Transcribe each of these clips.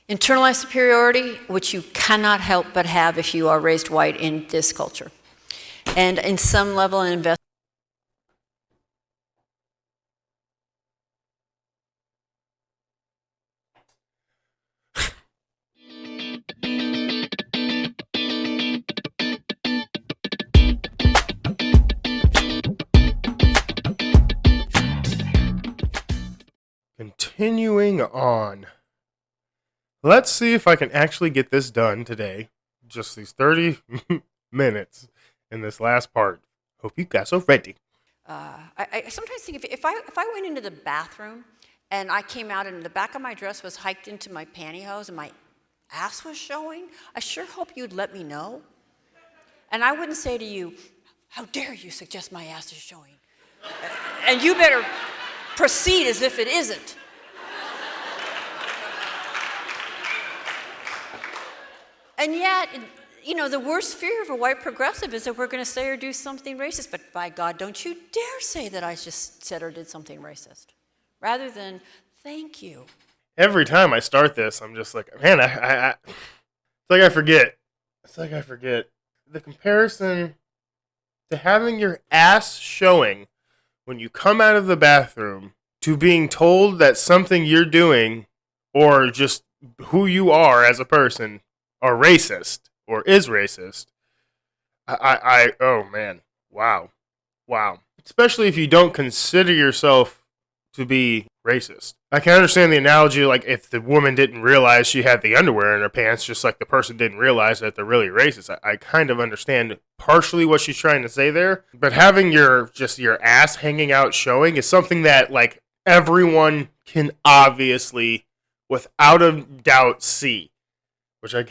Internalized superiority, which you cannot help but have if you are raised white in this culture. And in some level, an investment. Continuing on. Let's see if I can actually get this done today. Just these 30 minutes in this last part. Hope you guys are ready. I sometimes think if I went into the bathroom and I came out and the back of my dress was hiked into my pantyhose and my ass was showing, I sure hope you'd let me know. And I wouldn't say to you, how dare you suggest my ass is showing? And you better proceed as if it isn't. And yet, you know, the worst fear of a white progressive is that we're going to say or do something racist. But by God, don't you dare say that I just said or did something racist. Rather than, thank you. Every time I start this, I'm just like, man, it's like I forget. It's like I forget. The comparison to having your ass showing when you come out of the bathroom to being told that something you're doing or just who you are as a person are racist or is racist. Oh man, wow. Especially if you don't consider yourself to be racist. I can understand the analogy, like if the woman didn't realize she had the underwear in her pants, just like the person didn't realize that they're really racist. I kind of understand partially what she's trying to say there, but having your ass hanging out showing is something that like everyone can obviously, without a doubt, see, which I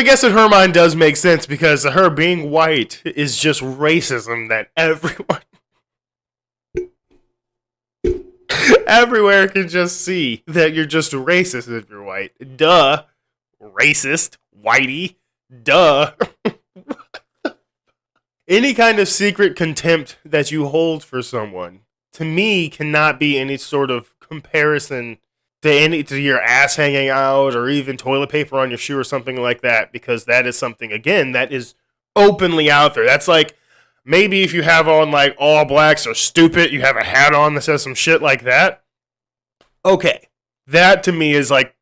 guess in her mind does make sense because her being white is just racism that everywhere can just see that you're just racist if you're white. Duh. Racist. Whitey. Duh. Any kind of secret contempt that you hold for someone, to me, cannot be any sort of comparison to your ass hanging out or even toilet paper on your shoe or something like that, because that is something, again, that is openly out there. That's like, maybe if you have on like all blacks are stupid, you have a hat on that says some shit like that. Okay. That to me is like,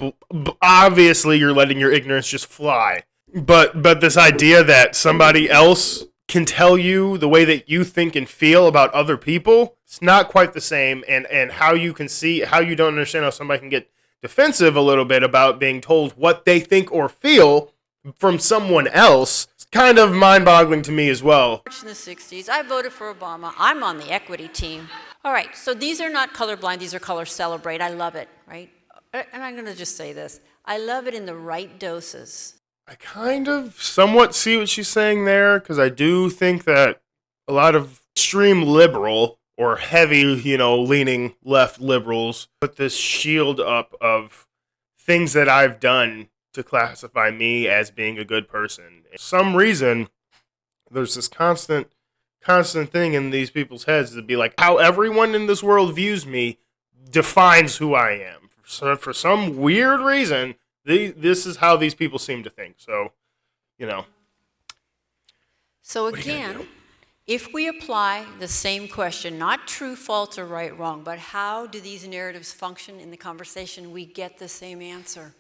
obviously you're letting your ignorance just fly. But this idea that somebody else can tell you the way that you think and feel about other people, it's not quite the same. And how you can see, how you don't understand how somebody can get defensive a little bit about being told what they think or feel from someone else, it's kind of mind-boggling to me as well. In the 60s, I voted for Obama. I'm on the equity team. All right, so these are not colorblind, these are color celebrate. I love it, right? And I'm going to just say this. I love it in the right doses. I kind of somewhat see what she's saying there, because I do think that a lot of extreme liberal or heavy, leaning left liberals put this shield up of things that I've done to classify me as being a good person. For some reason, there's this constant thing in these people's heads to be like, how everyone in this world views me defines who I am. So for some weird reason, this is how these people seem to think. So, So again, if we apply the same question, not true, false, or right, wrong, but how do these narratives function in the conversation, we get the same answer.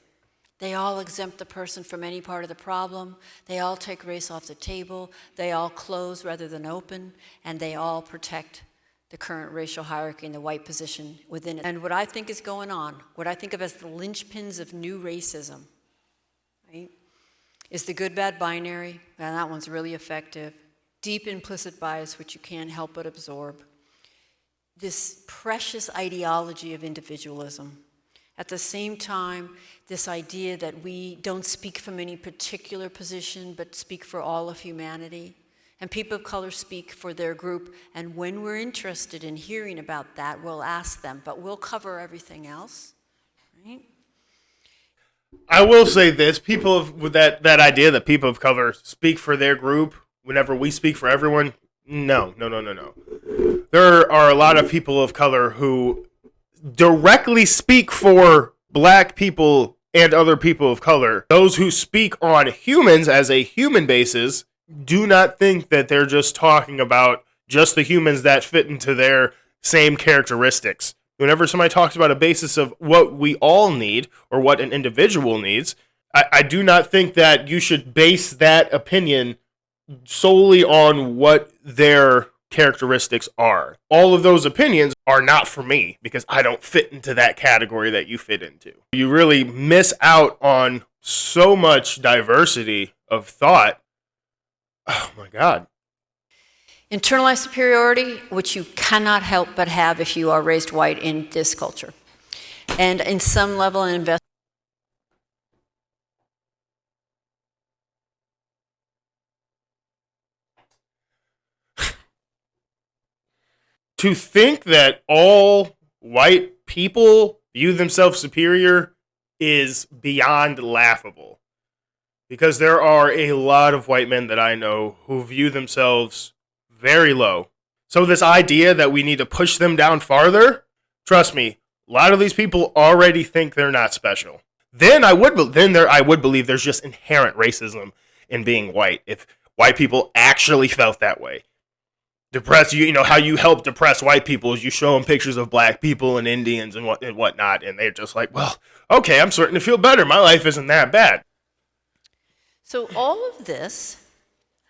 They all exempt the person from any part of the problem. They all take race off the table. They all close rather than open. And they all protect the current racial hierarchy and the white position within it. And what I think is going on, what I think of as the linchpins of new racism, right, is the good-bad binary, and that one's really effective. Deep implicit bias, which you can't help but absorb. This precious ideology of individualism. At the same time, this idea that we don't speak from any particular position, but speak for all of humanity. And people of color speak for their group. And when we're interested in hearing about that, we'll ask them, but we'll cover everything else, right? I will say this, with that idea that people of color speak for their group whenever we speak for everyone, no. There are a lot of people of color who directly speak for black people and other people of color, those who speak on humans as a human basis, do not think that they're just talking about just the humans that fit into their same characteristics. Whenever somebody talks about a basis of what we all need or what an individual needs, I do not think that you should base that opinion solely on what their characteristics are. All of those opinions are not for me because I don't fit into that category that you fit into. You really miss out on so much diversity of thought. Oh my God. Internalized superiority, which you cannot help but have if you are raised white in this culture. And in some level, an investment. To think that all white people view themselves superior is beyond laughable. Because there are a lot of white men that I know who view themselves very low. So this idea that we need to push them down farther, trust me, a lot of these people already think they're not special. Then I would believe there's just inherent racism in being white if white people actually felt that way. Depress you know how you help depress white people is you show them pictures of black people and Indians and whatnot, and they're just like, well, okay, I'm starting to feel better. My life isn't that bad. So all of this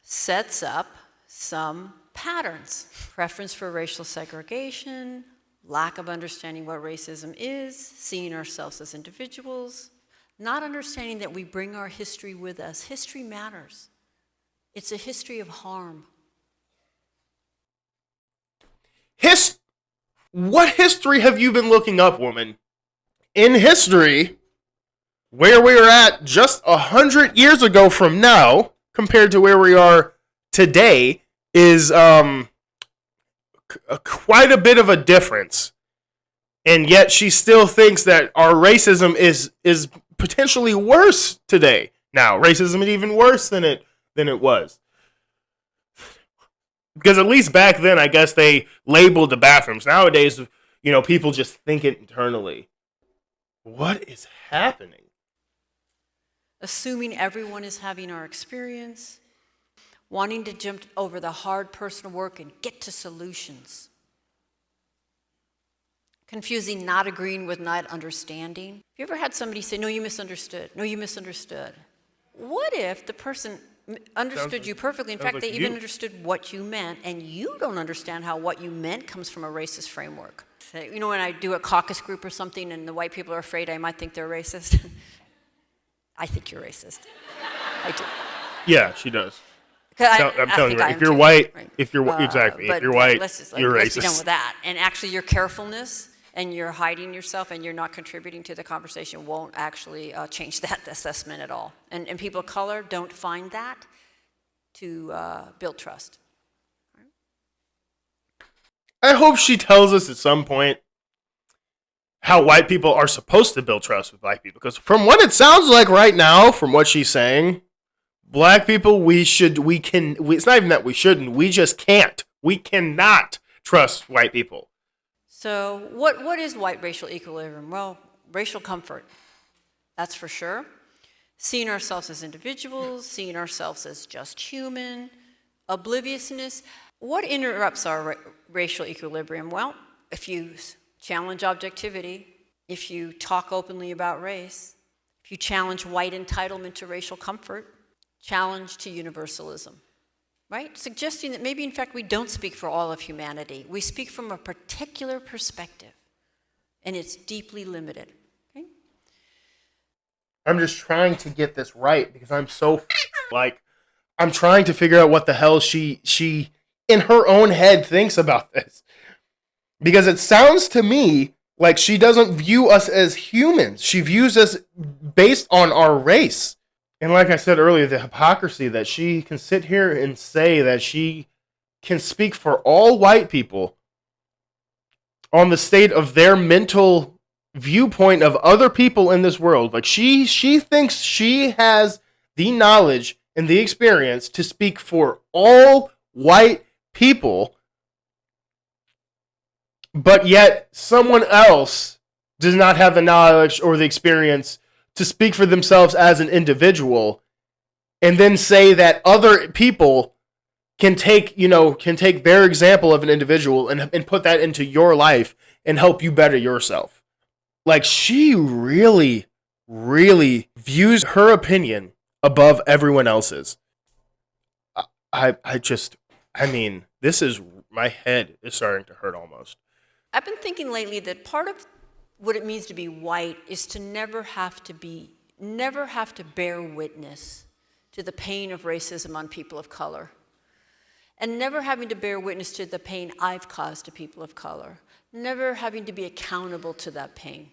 sets up some patterns. Preference for racial segregation, lack of understanding what racism is, seeing ourselves as individuals, not understanding that we bring our history with us. History matters. It's a history of harm. What history have you been looking up, woman? In history, where we are at just 100 years ago from now, compared to where we are today, is quite a bit of a difference. And yet she still thinks that our racism is potentially worse today. Now, racism is even worse than it was. Because at least back then, I guess they labeled the bathrooms. Nowadays, people just think it internally. What is happening? Assuming everyone is having our experience, wanting to jump over the hard personal work and get to solutions. Confusing not agreeing with not understanding. Have you ever had somebody say, no, you misunderstood. No, you misunderstood. What if the person understood you perfectly? In fact, they even understood what you meant, and you don't understand how what you meant comes from a racist framework. When I do a caucus group or something and the white people are afraid I might think they're racist, I think you're racist. I do. Yeah, she does. I'm telling you, if you're white, if you're white, you're racist. Let's be done with that. And actually, your carefulness and you're hiding yourself and you're not contributing to the conversation won't actually change that assessment at all. And people of color don't find that to build trust. I hope she tells us at some point how white people are supposed to build trust with black people. Because from what it sounds like right now, from what she's saying, black people, it's not even that we shouldn't, we just can't. We cannot trust white people. So what is white racial equilibrium? Well, racial comfort, that's for sure. Seeing ourselves as individuals, seeing ourselves as just human, obliviousness. What interrupts our racial equilibrium? Well, if you challenge objectivity, if you talk openly about race, if you challenge white entitlement to racial comfort, challenge to universalism. Right? Suggesting that maybe, in fact, we don't speak for all of humanity. We speak from a particular perspective, and it's deeply limited. Okay? I'm just trying to get this right because I'm so I'm trying to figure out what the hell she in her own head thinks about this. Because it sounds to me like she doesn't view us as humans. She views us based on our race. And like I said earlier, the hypocrisy that she can sit here and say that she can speak for all white people on the state of their mental viewpoint of other people in this world. Like she thinks she has the knowledge and the experience to speak for all white people, but yet someone else does not have the knowledge or the experience to speak for themselves as an individual, and then say that other people can take their example of an individual and put that into your life and help you better yourself. Like, she really, really views her opinion above everyone else's. This is, my head is starting to hurt almost. I've been thinking lately that part of what it means to be white is to never have to bear witness to the pain of racism on people of color. And never having to bear witness to the pain I've caused to people of color. Never having to be accountable to that pain.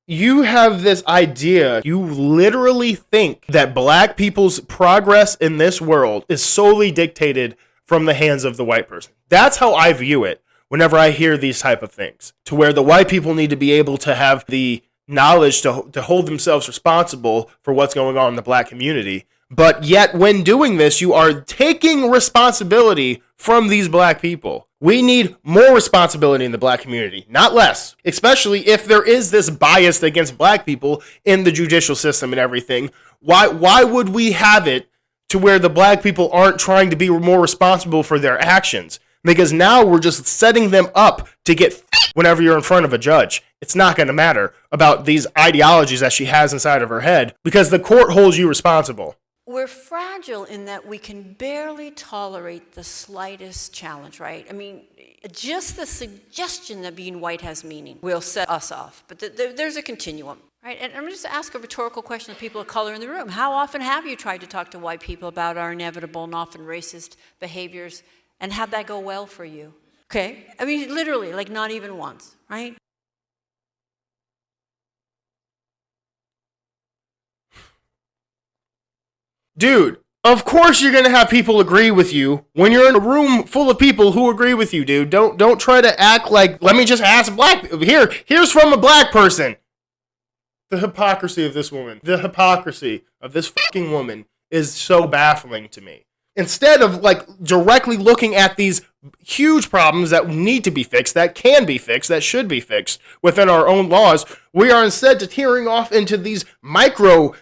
You have this idea, you literally think that black people's progress in this world is solely dictated from the hands of the white person. That's how I view it whenever I hear these type of things, to where the white people need to be able to have the knowledge to hold themselves responsible for what's going on in the black community. But yet, when doing this, you are taking responsibility from these black people. We need more responsibility in the black community, not less. Especially if there is this bias against black people in the judicial system and everything. Why would we have it to where the black people aren't trying to be more responsible for their actions? Because now we're just setting them up to get whenever you're in front of a judge. It's not going to matter about these ideologies that she has inside of her head, because the court holds you responsible. We're fragile in that we can barely tolerate the slightest challenge, right? I mean, just the suggestion that being white has meaning will set us off. But there's a continuum, right? And I'm going to just ask a rhetorical question of people of color in the room. How often have you tried to talk to white people about our inevitable and often racist behaviors, and have that go well for you? Okay? I mean, literally, like not even once, right? Dude, of course you're going to have people agree with you when you're in a room full of people who agree with you, dude. Don't try to act like, let me just ask here's from a black person. The hypocrisy of this woman, the hypocrisy of this fucking woman is so baffling to me. Instead of like directly looking at these huge problems that need to be fixed, that can be fixed, that should be fixed within our own laws, we are instead tearing off into these micro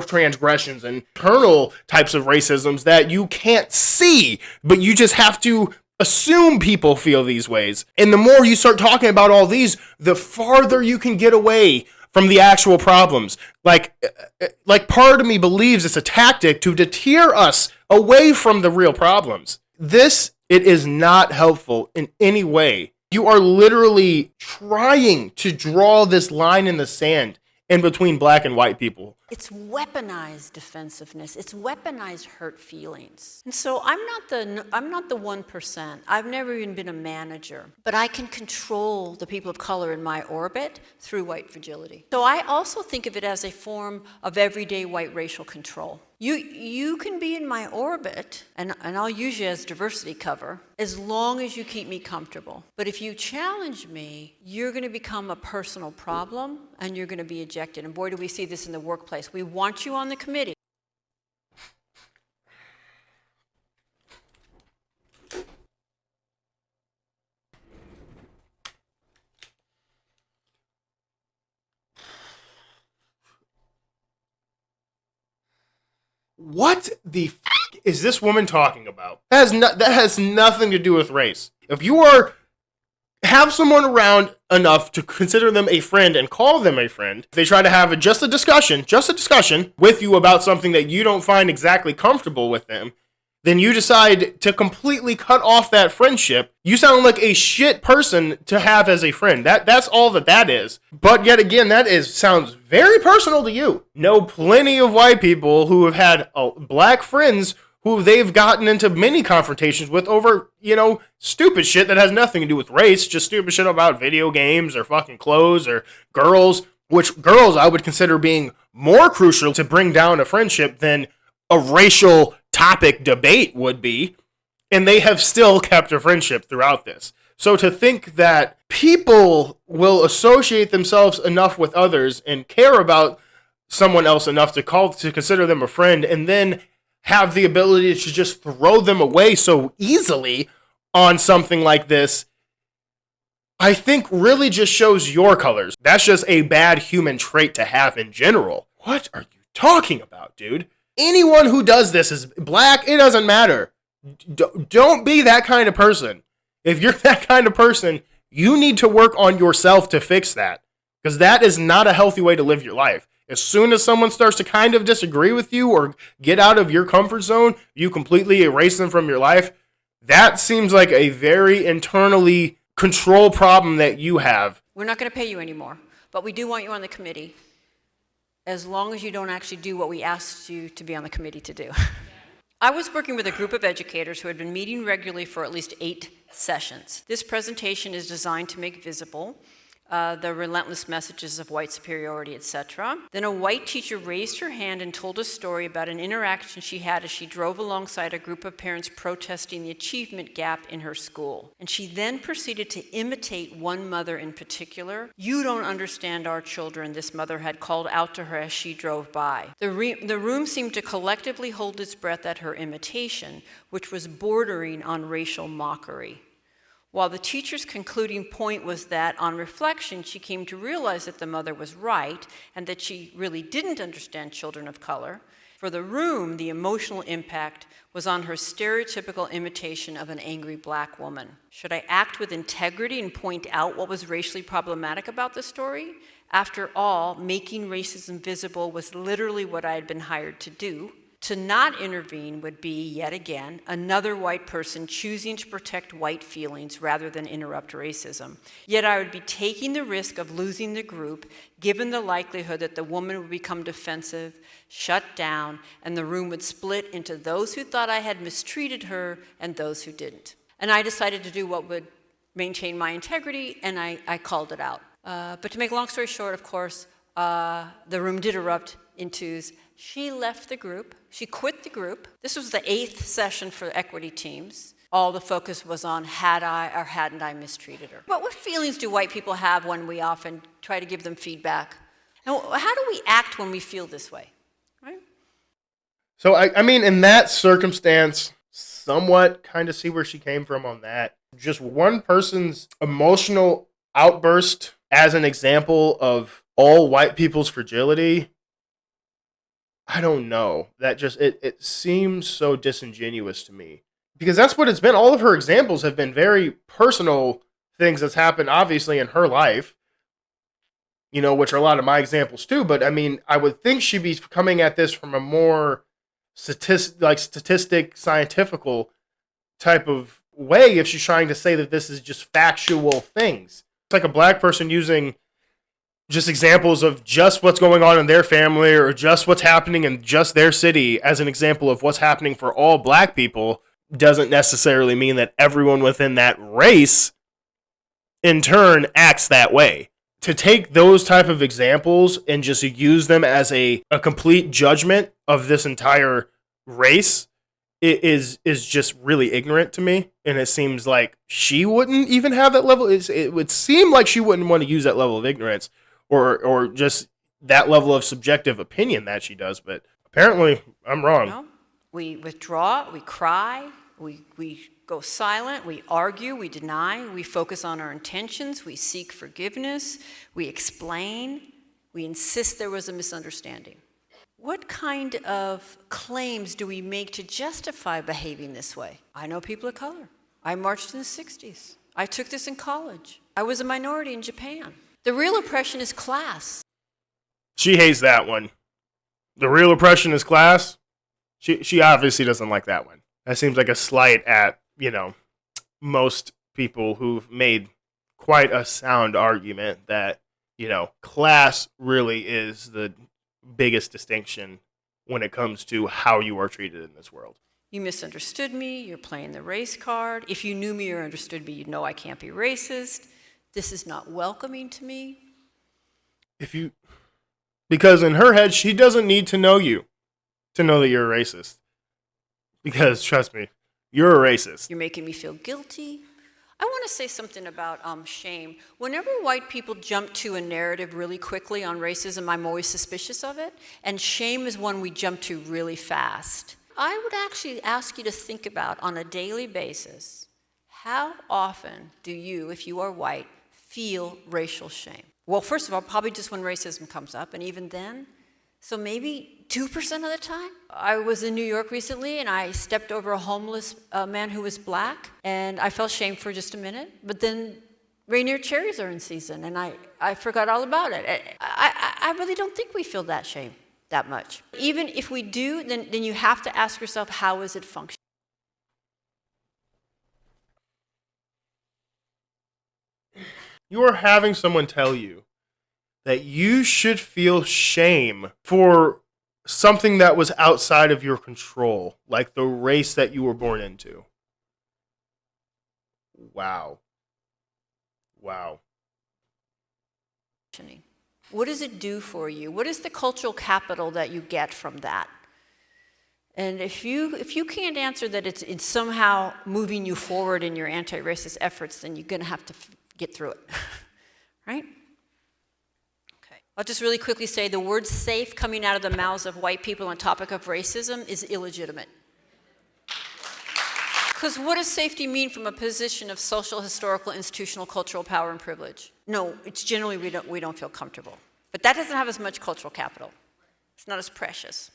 transgressions and internal types of racisms that you can't see, but you just have to assume people feel these ways. And the more you start talking about all these, the farther you can get away from the actual problems. Like part of me believes it's a tactic to deter us away from the real problems. It is not helpful in any way. You are literally trying to draw this line in the sand in between black and white people. It's weaponized defensiveness. It's weaponized hurt feelings. And so I'm not the 1%. I've never even been a manager, but I can control the people of color in my orbit through white fragility. So I also think of it as a form of everyday white racial control. You can be in my orbit, and I'll use you as diversity cover, as long as you keep me comfortable. But if you challenge me, you're going to become a personal problem, and you're going to be ejected. And boy, do we see this in the workplace. We want you on the committee. What the f*** is this woman talking about? That has nothing to do with race. If you have someone around enough to consider them a friend and call them a friend, if they try to have just a discussion with you about something that you don't find exactly comfortable with them, then you decide to completely cut off that friendship. You sound like a shit person to have as a friend. That's all that is. But yet again, sounds very personal to you. Know plenty of white people who have had black friends who they've gotten into many confrontations with over, stupid shit that has nothing to do with race, just stupid shit about video games or fucking clothes or girls, which girls I would consider being more crucial to bring down a friendship than a racial topic debate would be, and they have still kept a friendship throughout this. So to think that people will associate themselves enough with others and care about someone else enough to consider them a friend, and then have the ability to just throw them away so easily on something like this, I think really just shows your colors. That's just a bad human trait to have in general. What are you talking about, dude? Anyone who does this is black, it doesn't matter. Don't be that kind of person. If you're that kind of person, you need to work on yourself to fix that. Because that is not a healthy way to live your life. As soon as someone starts to kind of disagree with you or get out of your comfort zone, you completely erase them from your life. That seems like a very internally control problem that you have. We're not going to pay you anymore, but we do want you on the committee as long as you don't actually do what we asked you to be on the committee to do. I was working with a group of educators who had been meeting regularly for at least 8 sessions. This presentation is designed to make visible the relentless messages of white superiority, etc. Then a white teacher raised her hand and told a story about an interaction she had as she drove alongside a group of parents protesting the achievement gap in her school. And she then proceeded to imitate one mother in particular. "You don't understand our children," this mother had called out to her as she drove by. The room seemed to collectively hold its breath at her imitation, which was bordering on racial mockery. While the teacher's concluding point was that, on reflection, she came to realize that the mother was right and that she really didn't understand children of color, for the room, the emotional impact was on her stereotypical imitation of an angry black woman. Should I act with integrity and point out what was racially problematic about the story? After all, making racism visible was literally what I had been hired to do. To not intervene would be, yet again, another white person choosing to protect white feelings rather than interrupt racism. Yet I would be taking the risk of losing the group, given the likelihood that the woman would become defensive, shut down, and the room would split into those who thought I had mistreated her and those who didn't. And I decided to do what would maintain my integrity, and I called it out. But to make a long story short, of course, the room did erupt in twos. She left the group. She quit the group. This was the 8th session for equity teams. All the focus was on had I or hadn't I mistreated her. But what feelings do white people have when we often try to give them feedback? And how do we act when we feel this way? Right? So, I mean, in that circumstance, somewhat kind of see where she came from on that. Just one person's emotional outburst as an example of all white people's fragility. I don't know. That just, it seems so disingenuous to me. Because that's what it's been. All of her examples have been very personal things that's happened, obviously, in her life. You know, which are a lot of my examples too. But, I mean, I would think she'd be coming at this from a more statistic, scientifical type of way if she's trying to say that this is just factual things. It's like a black person using just examples of just what's going on in their family or just what's happening in just their city as an example of what's happening for all black people doesn't necessarily mean that everyone within that race in turn acts that way. To take those type of examples and just use them as a complete judgment of this entire race is just really ignorant to me. And it seems like she wouldn't even have that level. It would seem like she wouldn't want to use that level of ignorance or just that level of subjective opinion that she does. But apparently I'm wrong. No. We withdraw, we cry, we go silent, we argue, we deny, we focus on our intentions, we seek forgiveness, we explain, we insist there was a misunderstanding. What kind of claims do we make to justify behaving this way? I know people of color. I marched in the 60s. I took this in college. I was a minority in Japan. The real oppression is class. She hates that one. The real oppression is class. She obviously doesn't like that one. That seems like a slight at, most people who've made quite a sound argument that, class really is the biggest distinction when it comes to how you are treated in this world. You misunderstood me. You're playing the race card. If you knew me or understood me, you'd know I can't be racist. This is not welcoming to me. Because in her head, she doesn't need to know you to know that you're a racist. Because, trust me, you're a racist. You're making me feel guilty. I want to say something about shame. Whenever white people jump to a narrative really quickly on racism, I'm always suspicious of it. And shame is one we jump to really fast. I would actually ask you to think about, on a daily basis, how often do you, if you are white, feel racial shame? Well, first of all, probably just when racism comes up, and even then. So maybe 2% of the time. I was in New York recently, and I stepped over a homeless man who was black, and I felt shame for just a minute. But then Rainier cherries are in season, and I forgot all about it. I really don't think we feel that shame that much. Even if we do, then you have to ask yourself, how is it functioning? You are having someone tell you that you should feel shame for something that was outside of your control, like the race that you were born into. Wow. Wow. What does it do for you? What is the cultural capital that you get from that? And if you can't answer that it's somehow moving you forward in your anti-racist efforts, then you're going to have to get through it, right? Okay. I'll just really quickly say the word safe coming out of the mouths of white people on topic of racism is illegitimate. Because what does safety mean from a position of social, historical, institutional, cultural power and privilege? No, it's generally we don't feel comfortable. But that doesn't have as much cultural capital. It's not as precious.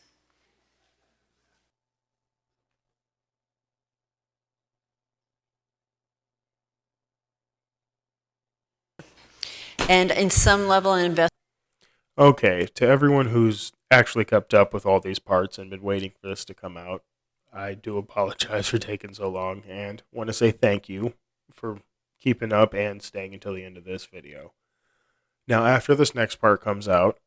And in some level, an investment. Okay, to everyone who's actually kept up with all these parts and been waiting for this to come out, I do apologize for taking so long and want to say thank you for keeping up and staying until the end of this video. Now, after this next part comes out,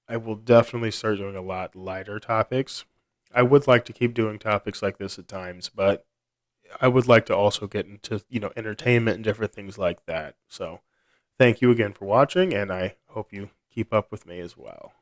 I will definitely start doing a lot lighter topics. I would like to keep doing topics like this at times, but I would like to also get into, entertainment and different things like that. So, thank you again for watching, and I hope you keep up with me as well.